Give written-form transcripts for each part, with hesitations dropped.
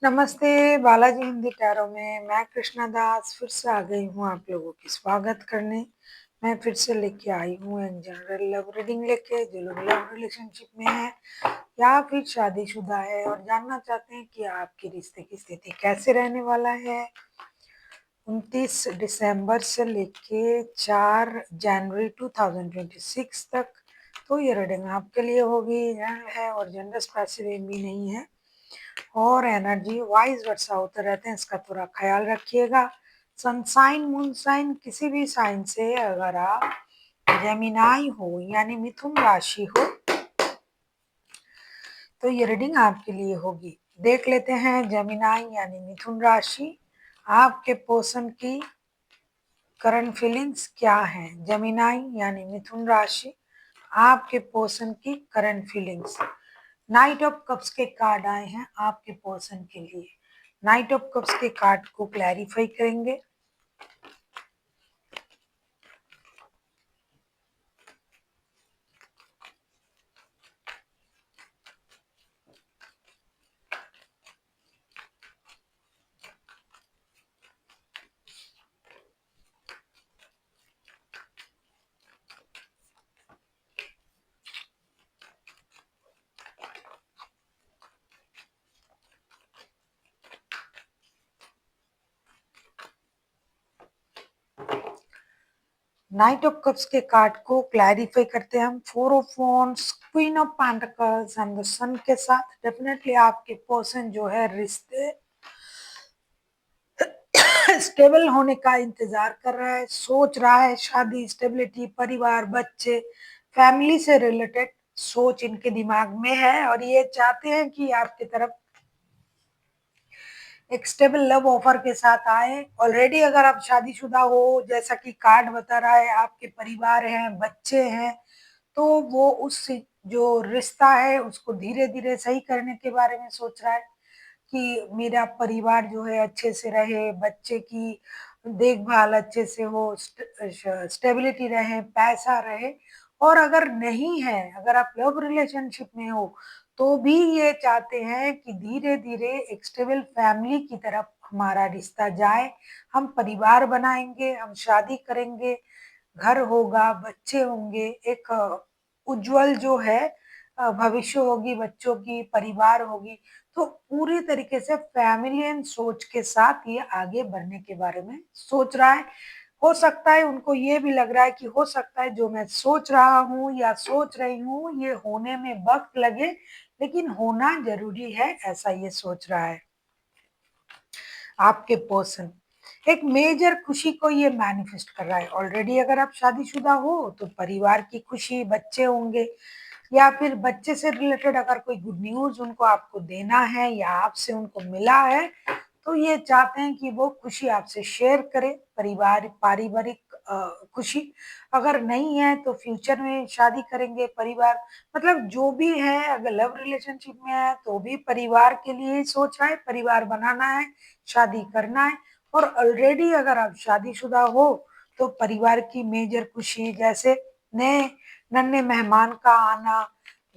नमस्ते, बालाजी हिंदी टैरो में मैं कृष्णा दास फिर से आ गई हूँ आप लोगों की स्वागत करने। मैं फिर से लेके आई हूँ एक जनरल लव रीडिंग लेके, जो लोग लव रिलेशनशिप में है या फिर शादीशुदा है और जानना चाहते हैं कि आपके रिश्ते की स्थिति कैसे रहने वाला है 29 दिसंबर से लेके 4 जनवरी 2026 तक। तो ये रीडिंग आपके लिए होगी, जनरल है और जेंडर स्पेसिफिक भी नहीं है और एनर्जी वाइज वर्षा होते रहते हैं, इसका थोड़ा ख्याल रखिएगा। सनसाइन मून साइन किसी भी साइन से अगर आप जेमिनाई हो यानी मिथुन राशि हो तो ये रीडिंग आपके लिए होगी। देख लेते हैं जेमिनाई यानी मिथुन राशि, आपके पर्सन की करंट फीलिंग्स क्या है। जेमिनाई यानी मिथुन राशि, आपके पर्सन की current feelings. Knight of cups के कार्ड आए हैं आपके पर्सन के लिए। नाइट ऑफ कप्स के कार्ड को क्लैरिफाई करेंगे। नाइट ऑफ कप्स के कार्ड को क्लैरिफाई करते हैं हम। Four of wands, queen of pentacles and the sun के साथ। डेफिनेटली आपके पर्सन जो है रिश्ते स्टेबल होने का इंतजार कर रहा है, सोच रहा है शादी, स्टेबिलिटी, परिवार, बच्चे, फैमिली से रिलेटेड सोच इनके दिमाग में है और ये चाहते हैं कि आपकी तरफ एक स्टेबल लव ऑफर के साथ आए। ऑलरेडी अगर आप शादीशुदा हो, जैसा कि कार्ड बता रहा है, आपके परिवार हैं, बच्चे हैं, तो वो उस जो रिश्ता है उसको धीरे धीरे सही करने के बारे में सोच रहा है कि मेरा परिवार जो है अच्छे से रहे, बच्चे की देखभाल अच्छे से हो, स्टेबिलिटी रहे, पैसा रहे। और अगर नहीं है, अगर आप लव रिलेशनशिप में हो तो भी ये चाहते हैं कि धीरे धीरे एक स्टेबल फैमिली की तरफ हमारा रिश्ता जाए। हम परिवार बनाएंगे, हम शादी करेंगे, घर होगा, बच्चे होंगे, एक उज्जवल जो है भविष्य होगी, बच्चों की, परिवार होगी। तो पूरी तरीके से फैमिलियन सोच के साथ ये आगे बढ़ने के बारे में सोच रहा है। हो सकता है उनको ये भी लग रहा है कि हो सकता है जो मैं सोच रहा हूँ या सोच रही हूँ ये होने में वक्त लगे, लेकिन होना जरूरी है, ऐसा ये सोच रहा है आपके पर्सन। एक मेजर खुशी को ये मैनिफेस्ट कर रहा है। ऑलरेडी अगर आप शादीशुदा हो तो परिवार की खुशी, बच्चे होंगे या फिर बच्चे से रिलेटेड अगर कोई गुड न्यूज उनको आपको देना है या आपसे उनको मिला है तो ये चाहते हैं कि वो खुशी आपसे शेयर करें। परिवार, पारिवारिक खुशी अगर नहीं है तो फ्यूचर में शादी करेंगे, परिवार, मतलब जो भी है, अगर लव रिलेशनशिप में है तो भी परिवार के लिए ही सोच रहा है, परिवार बनाना है, शादी करना है। और ऑलरेडी अगर आप शादीशुदा हो तो परिवार की मेजर खुशी जैसे नए नन्हे मेहमान का आना,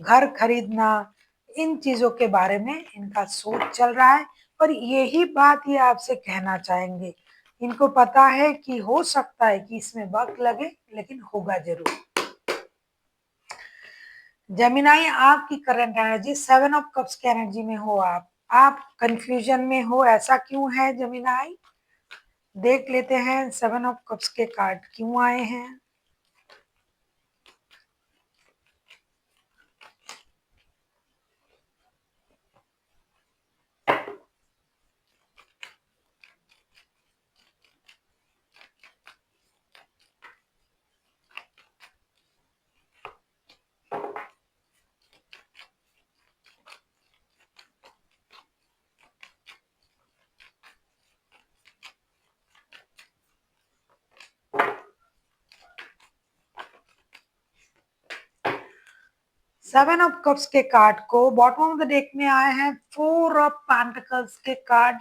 घर खरीदना, इन चीजों के बारे में इनका सोच चल रहा है। और यही बात ये आपसे कहना चाहेंगे। इनको पता है कि हो सकता है कि इसमें वक्त लगे, लेकिन होगा जरूर। जेमिनाई, आपकी करंट एनर्जी 7 ऑफ कप्स की एनर्जी में हो। आप कंफ्यूजन में हो, ऐसा क्यों है जेमिनाई? देख लेते हैं 7 ऑफ कप्स के कार्ड क्यों आए हैं। 7 ऑफ कप्स के कार्ड को बॉटम ऑफ द डेक में आए हैं 4 ऑफ पेंटिकल्स के कार्ड।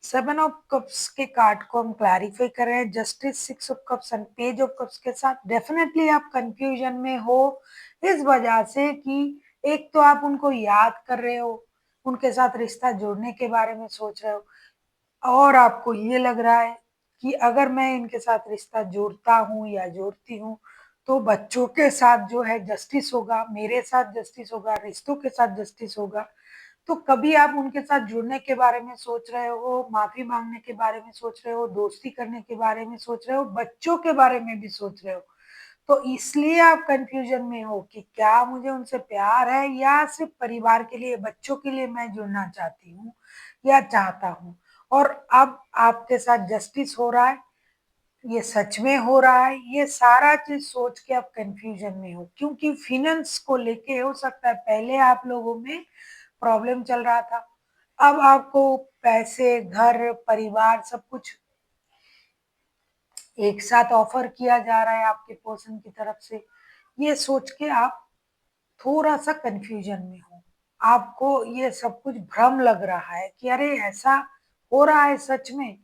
7 ऑफ कप्स के कार्ड को हम क्लैरिफाई कर रहे हैं justice, 6 of cups and page of cups के साथ। डेफिनेटली आप कंफ्यूजन में हो इस वजह से कि एक तो आप उनको याद कर रहे हो, उनके साथ रिश्ता जोड़ने के बारे में सोच रहे हो और आपको ये लग रहा है कि अगर मैं इनके साथ रिश्ता जोड़ता हूँ या जोड़ती हूँ तो बच्चों के साथ जो है जस्टिस होगा, मेरे साथ जस्टिस होगा, रिश्तों के साथ जस्टिस होगा। तो कभी आप उनके साथ जुड़ने के बारे में सोच रहे हो, माफी मांगने के बारे में सोच रहे हो, दोस्ती करने के बारे में सोच रहे हो, बच्चों के बारे में भी सोच रहे हो। तो इसलिए आप कंफ्यूजन में हो कि क्या मुझे उनसे प्यार है या सिर्फ परिवार के लिए, बच्चों के लिए मैं जुड़ना चाहती हूँ या चाहता हूँ। और अब आपके साथ जस्टिस हो रहा है, ये सच में हो रहा है, ये सारा चीज सोच के आप कंफ्यूजन में हो, क्योंकि फिनेंस को लेके हो सकता है पहले आप लोगों में प्रॉब्लम चल रहा था, अब आपको पैसे, घर, परिवार सब कुछ एक साथ ऑफर किया जा रहा है आपके पर्सन की तरफ से। ये सोच के आप थोड़ा सा कंफ्यूजन में हो, आपको ये सब कुछ भ्रम लग रहा है कि अरे ऐसा हो रहा है सच में।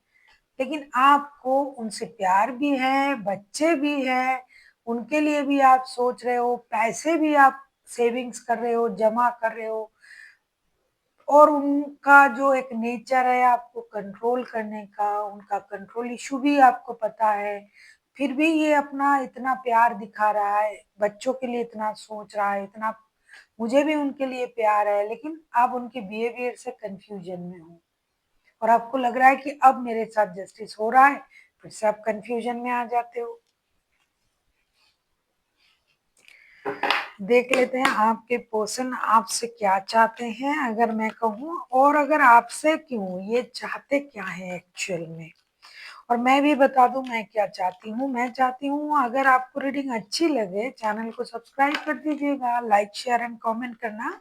लेकिन आपको उनसे प्यार भी है, बच्चे भी हैं, उनके लिए भी आप सोच रहे हो, पैसे भी आप सेविंग्स कर रहे हो, जमा कर रहे हो, और उनका जो एक नेचर है आपको कंट्रोल करने का, उनका कंट्रोल इशू भी आपको पता है। फिर भी ये अपना इतना प्यार दिखा रहा है, बच्चों के लिए इतना सोच रहा है, इतना मुझे भी उनके लिए प्यार है, लेकिन आप उनके बिहेवियर से कंफ्यूजन में हो और आपको लग रहा है कि अब मेरे साथ जस्टिस हो रहा है, फिर से आप कंफ्यूजन में आ जाते हो। देख लेते हैं आपके पर्सन आपसे क्या चाहते हैं, अगर मैं कहूँ, और अगर आपसे क्यों, ये चाहते क्या है एक्चुअल में। और मैं भी बता दूं मैं क्या चाहती हूँ। मैं चाहती हूँ अगर आपको रीडिंग अच्छी लगे, चैनल को सब्सक्राइब कर दीजिएगा, लाइक शेयर एंड कमेंट करना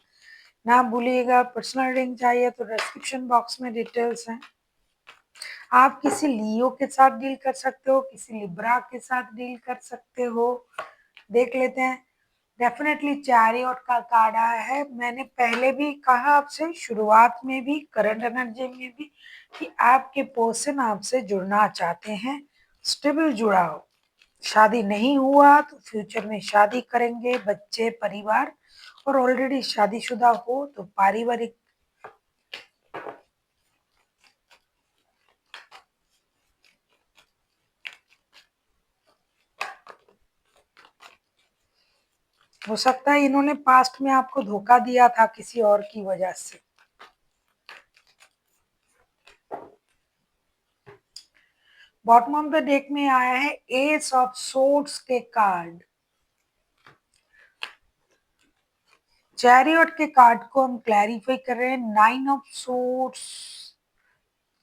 ना भूलिएगा। पर्सनल रीडिंग चाहिए तो डिस्क्रिप्शन बॉक्स में डिटेल्स हैं। आप किसी लियो के साथ डील कर सकते हो, किसी लिब्रा के साथ डील कर सकते हो। देख लेते हैं। डेफिनेटली चैरियट का कार्ड आया है। मैंने पहले भी कहा आपसे, शुरुआत में भी, करंट एनर्जी में भी, कि आपके पर्सन आपसे जुड़ना चाहते हैं, स्टेबल जुड़ा हो। शादी नहीं हुआ तो फ्यूचर में शादी करेंगे, बच्चे, परिवार, और ऑलरेडी शादीशुदा हो तो पारिवारिक। हो सकता है इन्होंने पास्ट में आपको धोखा दिया था किसी और की वजह से। बॉटम ऑफ द डेक में आया है एस ऑफ सोर्ड्स के कार्ड। चैरियट के कार्ड को हम क्लैरिफाई कर रहे हैं। Nine of swords,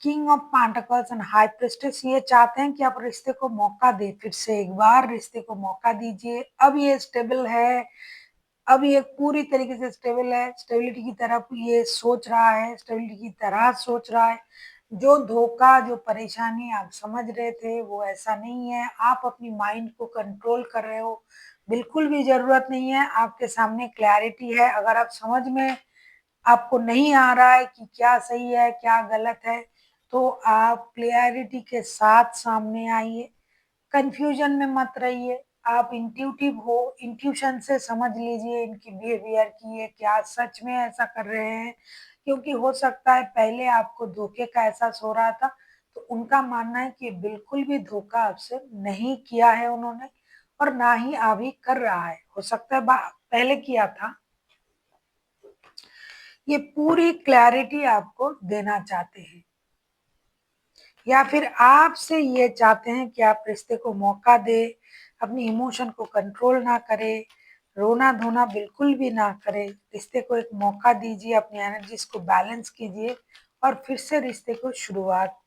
king of pentacles and high priestess. ये चाहते हैं कि आप रिश्ते को मौका दे, फिर से एक बार रिश्ते को मौका दीजिए। अब ये स्टेबल है, अब ये पूरी तरीके से स्टेबल है, स्टेबिलिटी की तरफ ये सोच रहा है, स्टेबिलिटी की तरह सोच रहा है। जो धोखा, जो परेशानी आप समझ रहे थे वो ऐसा नहीं है। आप अपनी माइंड को कंट्रोल कर रहे हो, बिल्कुल भी जरूरत नहीं है। आपके सामने क्लैरिटी है। अगर आप समझ में आपको नहीं आ रहा है कि क्या सही है क्या गलत है, तो आप क्लियरिटी के साथ सामने आइए, कंफ्यूजन में मत रहिए। आप इंट्यूटिव हो, इंट्यूशन से समझ लीजिए इनकी बिहेवियर की, ये क्या सच में ऐसा कर रहे हैं। क्योंकि हो सकता है पहले आपको धोखे का एहसास हो रहा था, तो उनका मानना है कि बिल्कुल भी धोखा आपसे नहीं किया है उन्होंने, और ना ही अभी कर रहा है। हो सकता है पहले किया था। ये पूरी क्लैरिटी आपको देना चाहते हैं, या फिर आपसे ये चाहते हैं कि आप रिश्ते को मौका दे, अपनी इमोशन को कंट्रोल ना करे, रोना धोना बिल्कुल भी ना करे। रिश्ते को एक मौका दीजिए, अपनी एनर्जीज को बैलेंस कीजिए और फिर से रिश्ते को शुरुआत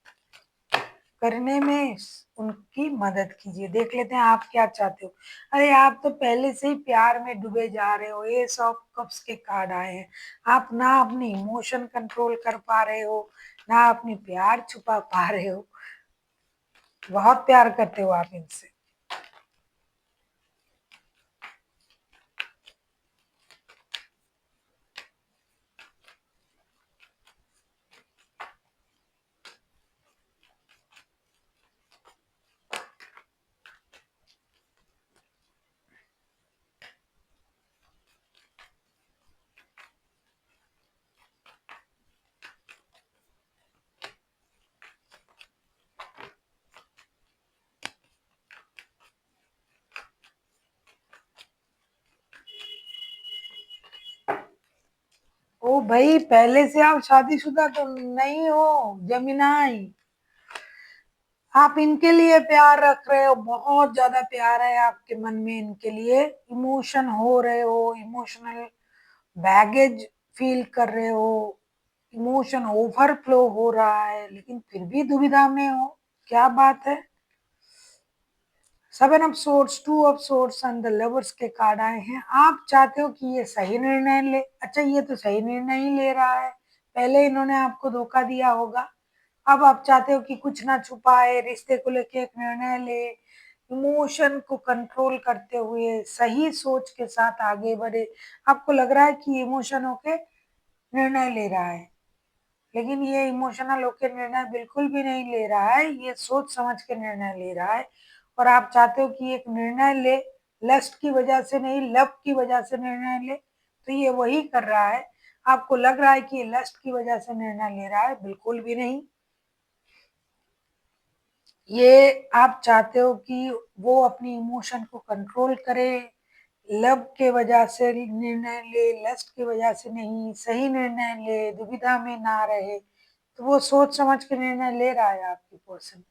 करने में उनकी मदद कीजिए। देख लेते हैं आप क्या चाहते हो। अरे आप तो पहले से ही प्यार में डूबे जा रहे हो। एस ऑफ कप्स के कार्ड आए हैं। आप ना अपनी इमोशन कंट्रोल कर पा रहे हो, ना अपनी प्यार छुपा पा रहे हो। बहुत प्यार करते हो आप इनसे। ओ भाई, पहले से आप शादीशुदा तो नहीं हो जेमिनाई। आप इनके लिए प्यार रख रहे हो, बहुत ज्यादा प्यार है आपके मन में इनके लिए, इमोशन हो रहे हो, इमोशनल बैगेज फील कर रहे हो, इमोशन ओवरफ्लो हो रहा है, लेकिन फिर भी दुविधा में हो। क्या बात है? Seven of swords, two of swords and the lovers के कार्ड आए हैं। आप चाहते हो कि ये सही निर्णय ले। अच्छा, ये तो सही निर्णय ही ले रहा है, पहले इन्होंने आपको धोखा दिया होगा। अब आप चाहते हो कि कुछ ना छुपाए, रिश्ते को लेके एक निर्णय ले, इमोशन को कंट्रोल करते हुए सही सोच के साथ आगे बढ़े। आपको लग रहा है कि इमोशन होके निर्णय ले रहा है, लेकिन ये इमोशनल होकर निर्णय बिल्कुल भी नहीं ले रहा है, ये सोच समझ के निर्णय ले रहा है। और आप चाहते हो कि एक निर्णय ले, लस्ट की वजह से नहीं, लव की वजह से निर्णय ले, तो ये वही कर रहा है। आपको लग रहा है कि ये लस्ट की वजह से निर्णय ले रहा है, बिल्कुल भी नहीं। ये आप चाहते हो कि वो अपनी इमोशन को कंट्रोल करे, लव के वजह से निर्णय ले, लस्ट की वजह से नहीं, सही निर्णय ले, दुविधा में ना रहे, तो वो सोच समझ के निर्णय ले रहा है आपकी पर्सन।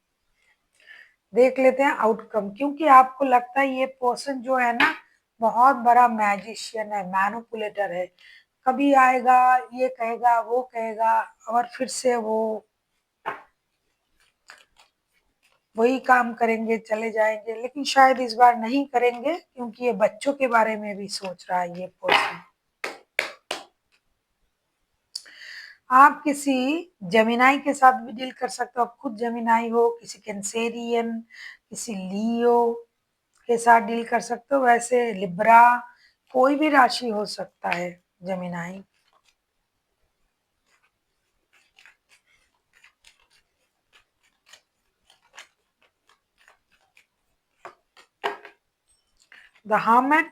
देख लेते हैं आउटकम, क्योंकि आपको लगता है ये पर्सन जो है ना, बहुत बड़ा मैजिशियन है, मैनिपुलेटर है। कभी आएगा, ये कहेगा, वो कहेगा, और फिर से वो वही काम करेंगे, चले जाएंगे, लेकिन शायद इस बार नहीं करेंगे, क्योंकि ये बच्चों के बारे में भी सोच रहा है ये पर्सन। आप किसी जेमिनाई के साथ भी डील कर सकते हो, आप खुद जेमिनाई हो, किसी कैंसेरियन, किसी लियो के साथ डील कर सकते हो, वैसे लिब्रा, कोई भी राशि हो सकता है जेमिनाई। द हर्मिट,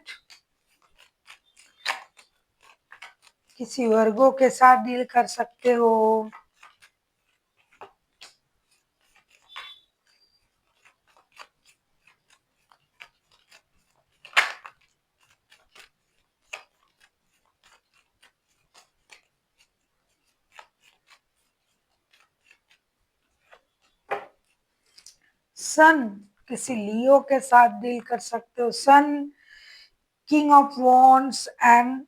किसी वर्गो के साथ डील कर सकते हो। सन, किसी लियो के साथ डील कर सकते हो। Sun, king of wands and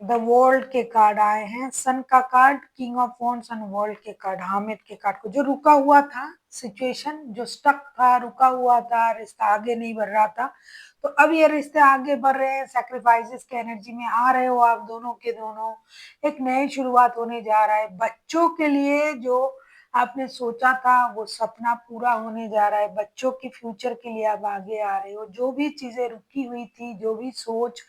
the world के कार्ड आए हैं। सन का card, king of wands and world के कार्ड, हामिद के कार्ड को, जो रुका हुआ था सिचुएशन, जो स्टक था, रुका हुआ था, रिश्ता आगे नहीं बढ़ रहा था, तो अब ये रिश्ते आगे बढ़ रहे हैं। सैक्रिफाइसेस के एनर्जी में आ रहे हो आप दोनों के दोनों, एक नई शुरुआत होने जा रहा है। बच्चों के लिए जो आपने सोचा था वो सपना पूरा होने जा रहा है, बच्चों के फ्यूचर के लिए आप आगे आ रहे हो। जो भी चीजें रुकी हुई थी, जो भी सोच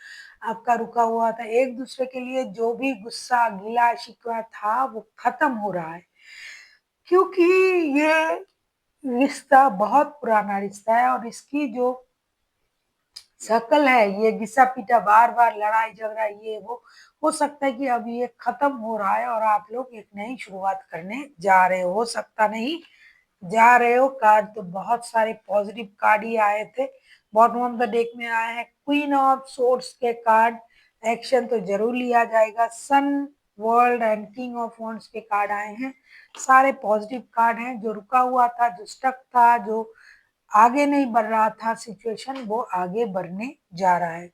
आपका रुका हुआ था, एक दूसरे के लिए जो भी गुस्सा गिला शिकवा था, वो खत्म हो रहा है, क्योंकि ये रिश्ता बहुत पुराना रिश्ता है, और इसकी जो शकल है, ये घिसा पीटा, बार बार लड़ाई झगड़ा, ये वो, हो सकता है कि अब ये खत्म हो रहा है और आप लोग एक नई शुरुआत करने जा रहे हो सकता नहीं, जा रहे हो। कार्ड तो बहुत सारे पॉजिटिव कार्ड ही आए थे। बॉटम ऑफ द डेक में आए हैं क्वीन ऑफ सोर्ड्स के कार्ड, एक्शन तो जरूर लिया जाएगा। Sun, world and king of wands के कार्ड आए हैं, सारे पॉजिटिव कार्ड हैं। जो रुका हुआ था, जो स्टक था, जो आगे नहीं बढ़ रहा था सिचुएशन, वो आगे बढ़ने जा रहा है।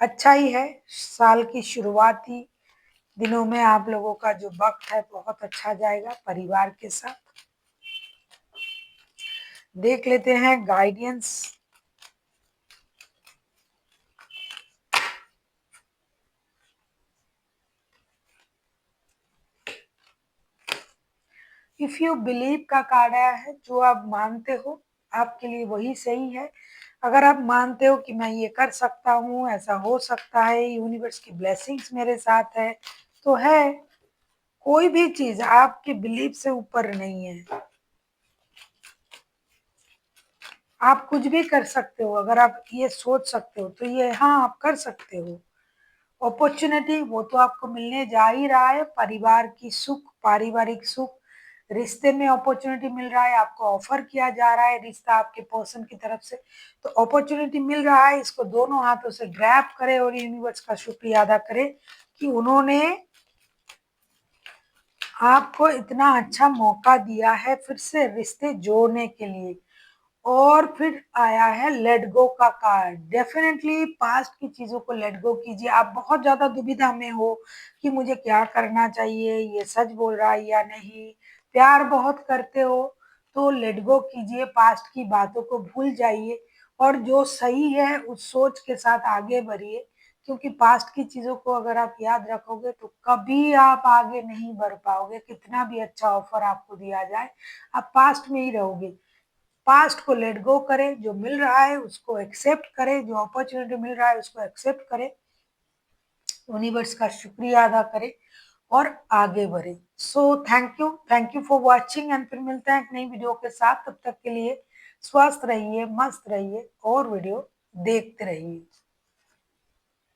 अच्छा ही है, साल की शुरुआती दिनों में आप लोगों का जो वक्त है बहुत अच्छा जाएगा परिवार के साथ। देख लेते हैं गाइडेंस। इफ यू बिलीव का कार्ड आया है, जो आप मानते हो आपके लिए वही सही है। अगर आप मानते हो कि मैं ये कर सकता हूँ, ऐसा हो सकता है, यूनिवर्स की ब्लेसिंग्स मेरे साथ है, तो है। कोई भी चीज आपके बिलीव से ऊपर नहीं है। आप कुछ भी कर सकते हो, अगर आप ये सोच सकते हो तो ये, हाँ, आप कर सकते हो। अपॉर्चुनिटी वो तो आपको मिलने जा ही रहा है, परिवार की सुख, पारिवारिक सुख, रिश्ते में अपॉर्चुनिटी मिल रहा है, आपको ऑफर किया जा रहा है रिश्ता आपके पर्सन की तरफ से, तो अपॉर्चुनिटी मिल रहा है, इसको दोनों हाथों से ग्रैब करे और यूनिवर्स का शुक्रिया अदा करे। कि उन्होंने आपको इतना अच्छा मौका दिया है फिर से रिश्ते जोड़ने के लिए। और फिर आया है लेट गो का कार्ड। डेफिनेटली पास्ट की चीजों को लेट गो कीजिए। आप बहुत ज्यादा दुविधा में हो कि मुझे क्या करना चाहिए, ये सच बोल रहा है या नहीं, प्यार बहुत करते हो तो लेट गो कीजिए, पास्ट की बातों को भूल जाइए और जो सही है उस सोच के साथ आगे बढ़िए। क्योंकि पास्ट की चीजों को अगर आप याद रखोगे तो कभी आप आगे नहीं बढ़ पाओगे, कितना भी अच्छा ऑफर आपको दिया जाए आप पास्ट में ही रहोगे। पास्ट को लेट गो करें, जो मिल रहा है उसको एक्सेप्ट करें, जो अपॉर्चुनिटी मिल रहा है उसको एक्सेप्ट करें, यूनिवर्स का शुक्रिया अदा करें और आगे बढ़े। So thank you for watching and फिर मिलते हैं एक नई वीडियो के साथ। तब तक के लिए स्वस्थ रहिए, मस्त रहिए और वीडियो देखते रहिए।